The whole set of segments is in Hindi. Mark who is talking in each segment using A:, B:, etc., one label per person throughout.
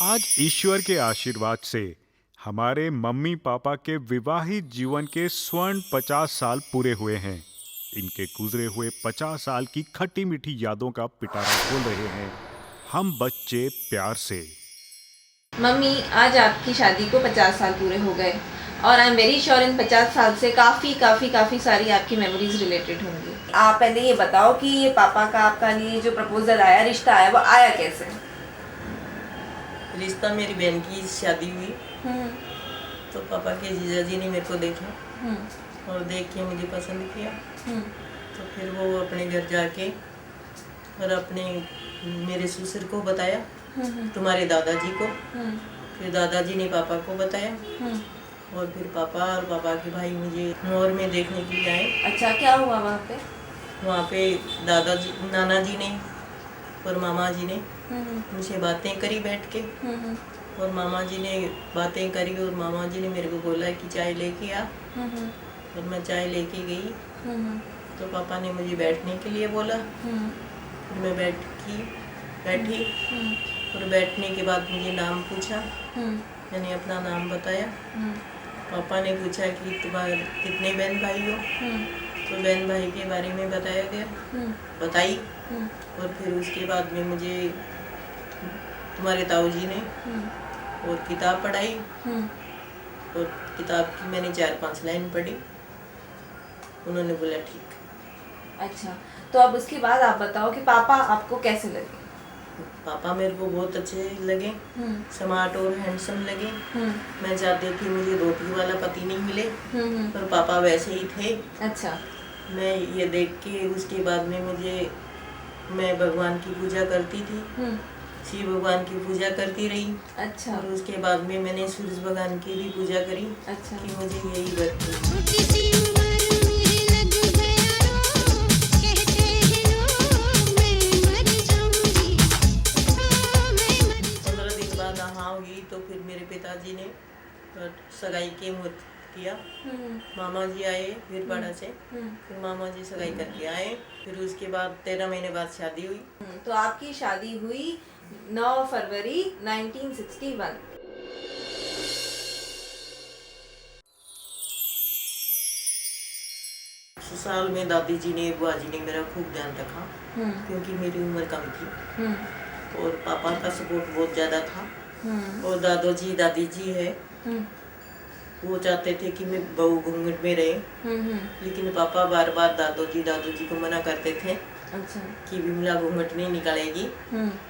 A: आज ईश्वर के आशीर्वाद से हमारे मम्मी पापा के विवाहित जीवन के स्वर्ण 50 साल पूरे हुए हैं। इनके गुजरे हुए 50 साल की खट्टी मीठी यादों का पिटारा खोल रहे हैं हम बच्चे प्यार से।
B: मम्मी, आज आपकी शादी को 50 साल पूरे हो गए और I am very sure in 50 साल से काफ़ी काफ़ी काफ़ी सारी आपकी मेमोरीज रिलेटेड होंगी। आप पहले ये बताओ कि ये पापा का आपका लिए जो प्रपोजल आया, रिश्ता आया, वो आया कैसे?
C: रिश्ता मेरी बहन की शादी हुई
B: हम्म
C: तो पापा के जीजा जी ने मेरे को देखा
B: हम्म
C: और देख के मुझे पसंद किया।
B: हम्म
C: तो फिर वो अपने घर जाके और अपने मेरे ससुर को बताया, तुम्हारे दादाजी को।
B: हम्म
C: फिर दादाजी ने पापा को बताया
B: हम्म
C: और फिर पापा और पापा के भाई मुझे मोर में देखने के लिए आए।
B: अच्छा, क्या हुआ वहाँ पे?
C: वहाँ पे दादाजी नाना जी ने और मामा जी ने
B: हम्म
C: मुझसे बातें करी बैठ के।
B: हम्म
C: और मामा जी ने बातें करी और मामा जी ने मेरे को बोला कि चाय लेके आ।
B: हम्म
C: और मैं चाय लेके गई
B: हम्म
C: तो पापा ने मुझे बैठने के लिए बोला।
B: हम्म
C: फिर मैं बैठी और बैठने के बाद मुझे नाम पूछा। मैंने अपना नाम बताया। पापा ने पूछा कि तुम्हारे कितने बहन भाई हो। तो बहन भाई के बारे में बताया गया, बताई। और फिर उसके बाद में मुझे तुम्हारे ताऊ जी ने और किताब पढ़ाई। और किताब की मैंने 4-5 लाइन पढ़ी। उन्होंने बोला ठीक।
B: अच्छा, तो अब उसके बाद आप बताओ कि पापा आपको कैसे लगे?
C: पापा मेरे को बहुत अच्छे लगे, स्मार्ट और हैंडसम लगे। मैं चाहती थी मुझे रोटी वाला पति नहीं मिले, पर पापा वैसे ही थे।
B: अच्छा।
C: मैं ये देख के उसके बाद में मैं भगवान की पूजा करती थी, शिव भगवान की पूजा करती रही।
B: अच्छा।
C: और उसके बाद में मैंने सूरज भगवान की भी पूजा करी।
B: अच्छा।
C: कि मुझे यही बर 15 दिन बाद हाँ हुई तो फिर मेरे पिताजी ने सगाई के मुहूर्त किया। मामा जी आए फिर बड़ा से। फिर मामा जी सगाई करके आए। फिर उसके बाद 13 महीने बाद शादी हुई।
B: तो आपकी शादी हुई 9 फरवरी 1961।
C: ससुराल में दादी जी ने बुआ जी ने मेरा खूब ध्यान रखा, क्योंकि मेरी उम्र कम थी और पापा का सपोर्ट बहुत ज़्यादा था। और दादोजी दादी जी है, वो चाहते थे कि मैं बहू घूंघट में रहे। लेकिन पापा बार बार दादू जी को मना करते थे।
B: अच्छा।
C: कि विमला घूंघट नहीं निकालेगी,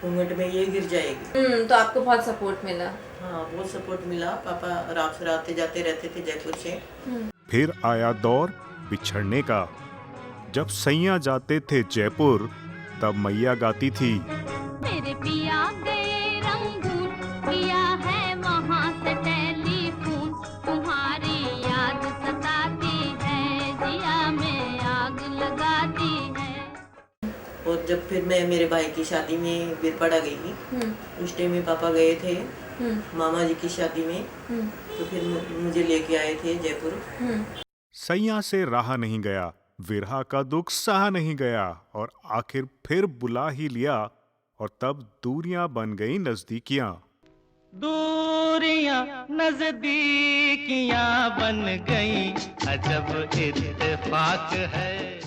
C: घूंघट में ये गिर जाएगी।
B: तो आपको बहुत सपोर्ट मिला?
C: हाँ, बहुत सपोर्ट मिला। पापा रात से आते जाते रहते थे जयपुर से।
A: फिर आया दौर बिछड़ने का। जब सैया जाते थे जयपुर तब मैया गाती थी,
D: मेरे पिया गए रंगून, किया है वहाँ से टेलीफोन, तुम्हारी याद सताती है, जिया में आग लगाती है।
C: और जब फिर मैं मेरे भाई की शादी में बिरपड़ा गई, उस टाइम में पापा गए थे मामा जी की शादी में। तो फिर मुझे लेके आए थे जयपुर।
A: सैया से रहा नहीं गया, विरहा का दुख सहा नहीं गया और आखिर फिर बुला ही लिया और तब दूरियां बन गई नजदीकियां।
E: दूरियां नजदीकियां बन गई, अजब इत्तेफाक है।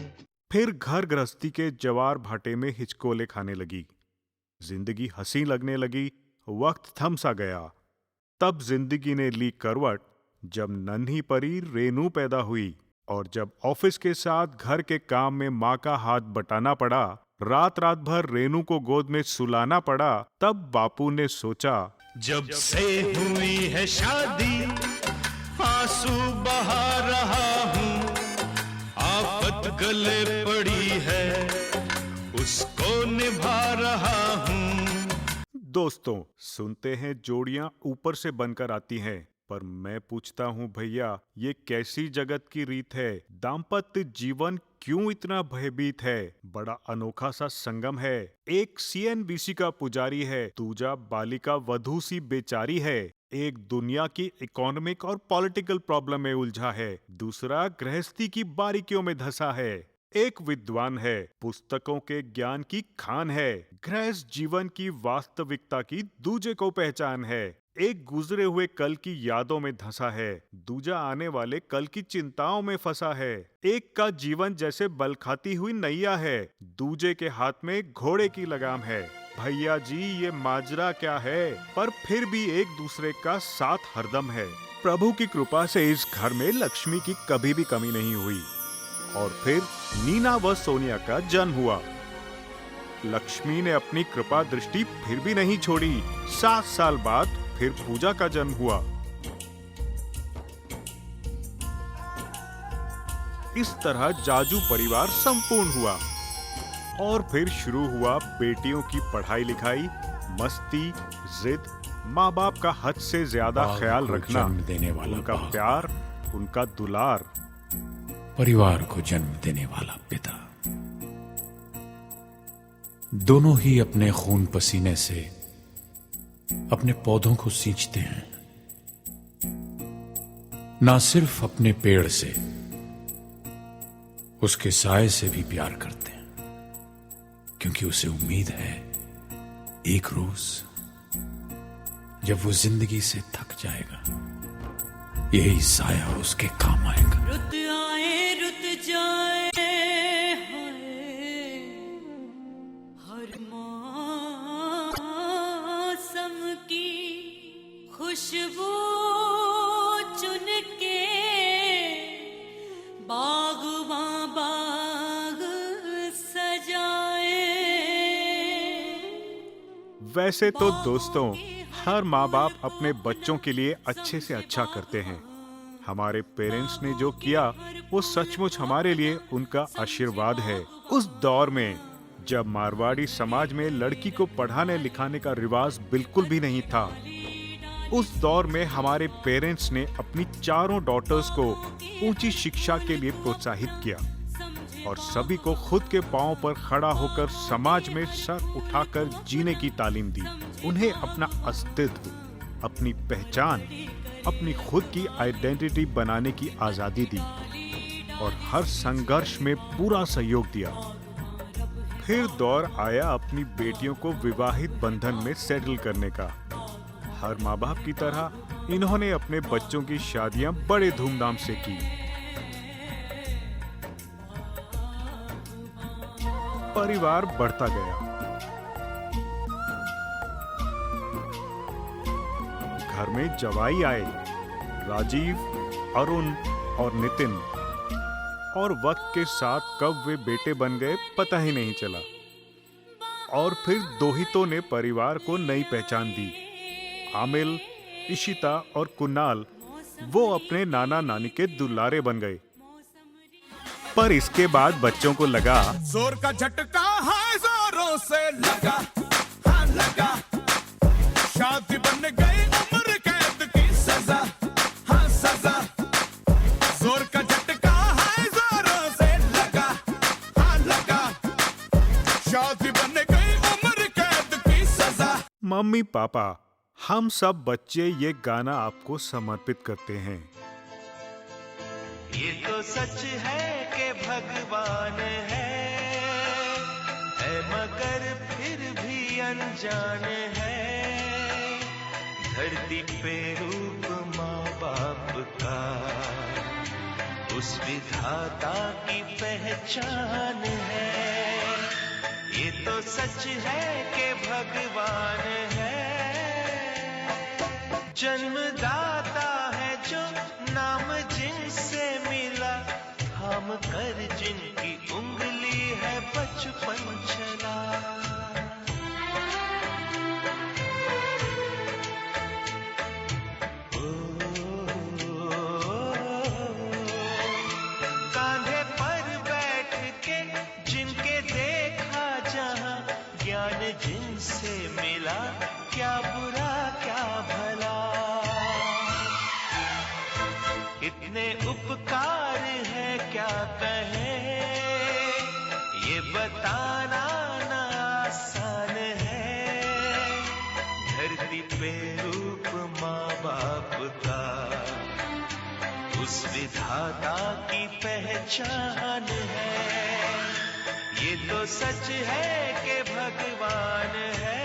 A: फिर घर गृहस्थी के जवार भाटे में हिचकोले खाने लगी, जिंदगी हंसी लगने लगी, वक्त थम सा गया। तब जिंदगी ने ली करवट जब नन्ही परी रेनू पैदा हुई और जब ऑफिस के साथ घर के काम में माँ का हाथ बटाना पड़ा, रात रात भर रेनू को गोद में सुलाना पड़ा। तब बापू ने सोचा,
E: जब से हुई है शादी आंसू बहा रहा हूँ, आफत गले पड़ी है उसको निभा रहा हूँ।
A: दोस्तों, सुनते हैं जोड़ियां ऊपर से बनकर आती हैं, पर मैं पूछता हूं भैया, ये कैसी जगत की रीत है? दाम्पत्य जीवन क्यों इतना भयभीत है? बड़ा अनोखा सा संगम है। एक सीएनबीसी का पुजारी है, दूजा बालिका वधू सी बेचारी है। एक दुनिया की इकोनॉमिक और पॉलिटिकल प्रॉब्लम में उलझा है, दूसरा गृहस्थी की बारीकियों में धंसा है। एक विद्वान है, पुस्तकों के ज्ञान की खान है, गृहस्थ जीवन की वास्तविकता की दूजे को पहचान है। एक गुजरे हुए कल की यादों में धंसा है, दूजा आने वाले कल की चिंताओं में फंसा है। एक का जीवन जैसे बल खाती हुई नैया है, दूजे के हाथ में घोड़े की लगाम है। भैया जी ये माजरा क्या है, पर फिर भी एक दूसरे का साथ हरदम है। प्रभु की कृपा से इस घर में लक्ष्मी की कभी भी कमी नहीं हुई। और फिर नीना व सोनिया का जन्म हुआ। लक्ष्मी ने अपनी कृपा दृष्टि फिर भी नहीं छोड़ी। 7 साल बाद फिर पूजा का जन्म हुआ। इस तरह जाजू परिवार संपूर्ण हुआ। और फिर शुरू हुआ बेटियों की पढ़ाई लिखाई, मस्ती, जिद, माँ बाप का हद से ज्यादा ख्याल रखना,
F: देने वाला
A: उनका प्यार, उनका दुलार,
F: परिवार को जन्म देने वाला पिता। दोनों ही अपने खून पसीने से अपने पौधों को सींचते हैं, ना सिर्फ अपने पेड़ से, उसके साए से भी प्यार करते हैं, क्योंकि उसे उम्मीद है एक रोज जब वो जिंदगी से थक जाएगा, यही साया उसके काम आएगा।
G: रुत आए रुत जाए हर मौसम की खुशबू चुन के बागबां बाग सजाए।
A: वैसे तो दोस्तों हर माँ बाप अपने बच्चों के लिए अच्छे से अच्छा करते हैं। हमारे पेरेंट्स ने जो किया वो सचमुच हमारे लिए उनका आशीर्वाद है। उस दौर में जब मारवाड़ी समाज में लड़की को पढ़ाने लिखाने का रिवाज बिल्कुल भी नहीं था, उस दौर में हमारे पेरेंट्स ने अपनी चारों डॉटर्स को ऊंची शिक्षा के लिए प्रोत्साहित किया और सभी को खुद के पांव पर खड़ा होकर समाज में सर उठाकर जीने की तालीम दी। उन्हें अपना अस्तित्व, अपनी पहचान, अपनी खुद की आइडेंटिटी बनाने की आजादी दी और हर संघर्ष में पूरा सहयोग दिया। फिर दौर आया अपनी बेटियों को विवाहित बंधन में सेटल करने का। हर माँ बाप की तरह इन्होंने अपने बच्चों की शादियां बड़े धूमधाम से की। परिवार बढ़ता गया। घर में जवाई आए, राजीव, अरुण और नितिन, और वक्त के साथ कब वे बेटे बन गए पता ही नहीं चला। और फिर दोहितों ने परिवार को नई पहचान दी। आमिल, इशिता और कुणाल वो अपने नाना नानी के दुलारे बन गए। पर इसके बाद बच्चों को लगा
E: जोर का झटका है, जोरों से लगा, हाँ लगा, शादी बन गई उम्र कैद की सजा, हाँ सजा। जोर का झटका है, जोरों से लगा, हाँ लगा, शादी बन गई उम्र कैद की सजा।
A: मम्मी पापा, हम सब बच्चे ये गाना आपको समर्पित करते हैं।
H: ये तो सच है कि भगवान है मगर फिर भी अनजान है। धरती पे रूप माँ बाप का उस विधाता की पहचान है। ये तो सच है कि भगवान है, जन्मदाता है जो नाम जिनसे मिला, थाम कर जिनकी उंगली है बचपन चला। कांधे पर बैठ के जिनके देखा जहां, ज्ञान जिनसे मिला, क्या बुरा क्या भला। इतने उपकार है क्या कहें, ये बताना ना आसान है। धरती पे रूप माँ बाप का उस विधाता की पहचान है। ये तो सच है कि भगवान है।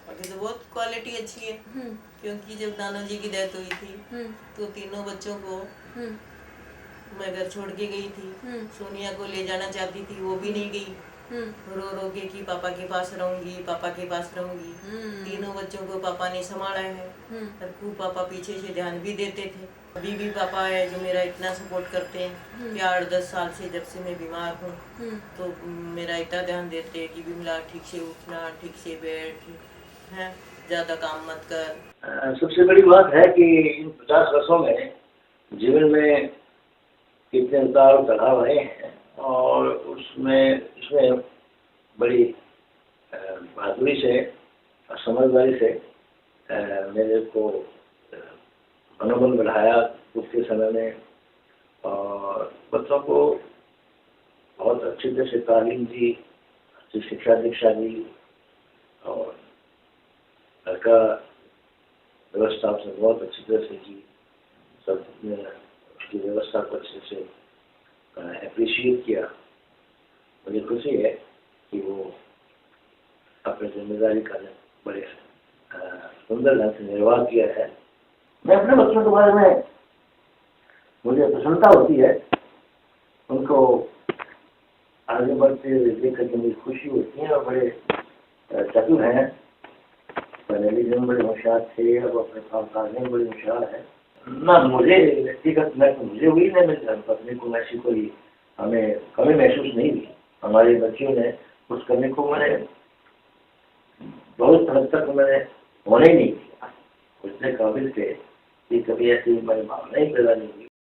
C: अभी तो बहुत क्वालिटी अच्छी है, क्योंकि जब नाना जी की डेथ हुई थी तो तीनों बच्चों को मैं घर छोड़ के गई थी। सोनिया को ले जाना चाहती थी, वो भी नहीं गई, रो रो के कि पापा के पास रहूंगी, पापा के पास रहूंगी। तीनों बच्चों को पापा ने संभाला है और खूब पापा पीछे से ध्यान भी देते थे। अभी भी पापा है जो मेरा इतना सपोर्ट करते हैं कि 8-10 साल से जब से मैं बीमार हूँ तो मेरा इतना ध्यान देते हैं कि बिमला ठीक से उठना, ठीक से बैठ, है ज्यादा काम मत कर।
I: सबसे बड़ी बात है कि इन 50 वर्षों में जीवन में कितने उतार चढ़ाव आए हैं और उसमें बड़ी बहादुरी से और समझदारी से मेरे को मनोबल बढ़ाया उसके समय में, और बच्चों को बहुत अच्छी तरह से तालीम दी, अच्छी शिक्षा दीक्षा दी, और घर का व्यवस्था उसने बहुत अच्छी तरह से की। सब ने उसकी व्यवस्था को अच्छे से अप्रिशिएट किया। मुझे खुशी है कि वो अपनी जिम्मेदारी का बड़े सुंदर ढंग से निर्वाह किया है। मैं अपने बच्चों के बारे में मुझे प्रसन्नता होती है, उनको आगे बढ़ते देख करके मुझे खुशी होती है, और बड़े चतुर हैं। पहले में बड़े होशियार थे, अब अपने काम काज में बड़े होशियार है। ना मुझे व्यक्तिगत मुझे हुई ना मेरी धर्मपत्नी को ऐसी कोई हमें कमी महसूस नहीं हुई। हमारे बच्चियों ने उस कमी को मैंने बहुत हद तक मैंने होने ही नहीं किया। उसने काबिल थे कि कभी ऐसी हमारी भावना ही पैदा नहीं हुई।